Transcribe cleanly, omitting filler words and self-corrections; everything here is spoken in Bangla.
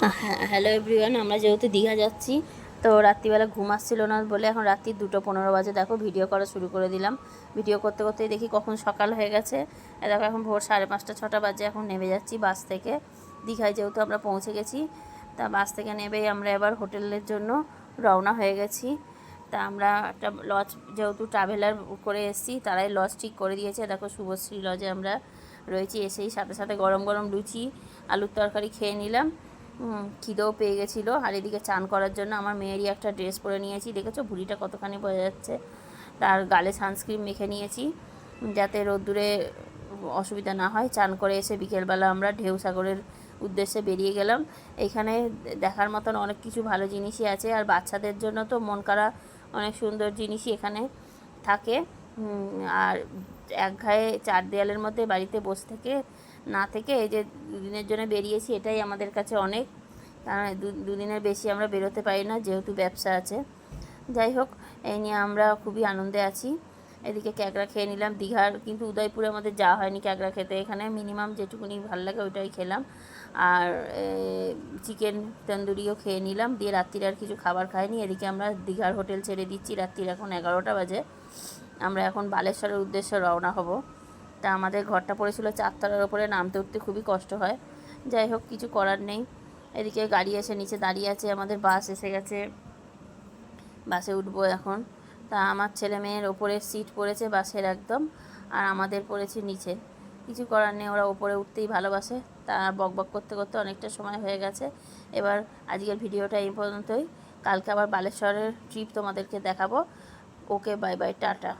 হ্যাঁ, হ্যালো এভরিওয়ান। আমরা যেহেতু দীঘা যাচ্ছি, তো রাত্রিবেলা ঘুম আসছিল না বলে এখন রাত্রি 2:15 বাজে দেখো ভিডিও করা শুরু করে দিলাম। ভিডিও করতে করতেই দেখি কখন সকাল হয়ে গেছে। দেখো এখন ভোর 5:30-6টা বাজে। এখন নেমে যাচ্ছি বাস থেকে। দীঘায় যেহেতু আমরা পৌঁছে গেছি, তা বাস থেকে নেবেই আমরা এবার হোটেলের জন্য রওনা হয়ে গেছি। তা আমরা একটা লজ, যেহেতু ট্রাভেলার করে এসেছি, তারাই লজ ঠিক করে দিয়েছে। দেখো শুভশ্রী লজে আমরা রয়েছি। এসেই সাথে সাথে গরম গরম লুচি আলুর তরকারি খেয়ে নিলাম। খিদেও পেয়ে গেছিলো। আর এদিকে চান করার জন্য আমার মেয়েরই একটা ড্রেস পরে নিয়েছি। দেখেছো ভুঁড়িটা কতখানি বোঝা যাচ্ছে। তার গালে সানস্ক্রিন মেখে নিয়েছি যাতে রোদ্দুরে অসুবিধা না হয়। চান করে এসে বিকেলবেলা আমরা ঢেউসাগরের উদ্দেশ্যে বেরিয়ে গেলাম। এখানে দেখার মতন অনেক কিছু ভালো জিনিসই আছে, আর বাচ্চাদের জন্য তো মন করা অনেক সুন্দর জিনিসই এখানে থাকে। আর একঘায়ে চার দেয়ালের মধ্যে বাড়িতে বসে থেকে না থেকে এই যে দুদিনের জন্য বেরিয়েছি, এটাই আমাদের কাছে অনেক। কারণ দুদিনের বেশি আমরা বেরোতে পারি না, যেহেতু ব্যবসা আছে। যাই হোক, এই নিয়ে আমরা খুবই আনন্দে আছি। এদিকে ক্যাকড়া খেয়ে নিলাম। দীঘার কিন্তু উদয়পুরে আমাদের যাওয়া হয়নি ক্যাকড়া খেতে। এখানে মিনিমাম যেটুকুনি ভালো লাগে ওইটাই খেলাম। আর চিকেন তন্দুরিও খেয়ে নিলাম। দিয়ে রাত্রির আর কিছু খাবার খাইনি। এদিকে আমরা দীঘার হোটেল ছেড়ে দিচ্ছি। রাত্রির এখন 11টা বাজে। আমরা এখন বালেশ্বরের উদ্দেশ্যে রওনা হব। তা আমাদের ঘরটা পড়েছিল 4 তলার ওপরে, নামতে উঠতে খুবই কষ্ট হয়। যাই হোক, কিছু করার নেই। এদিকে গাড়ি এসে নিচে দাঁড়িয়ে আছে, আমাদের বাস এসে গেছে। বাসে উঠবো এখন। তা আমার ছেলে মেয়ের ওপরের সিট পড়েছে বাসের একদম, আর আমাদের পড়েছে নিচে। কিছু করার নেই, ওরা ওপরে উঠতেই ভালোবাসে। তা বকবক করতে করতে অনেকটা সময় হয়ে গেছে। এবার আজকের ভিডিওটা এই পর্যন্তই। কালকে আবার বালেশ্বরের ট্রিপ তোমাদেরকে দেখাবো। ওকে, বাই বাই, টাটা।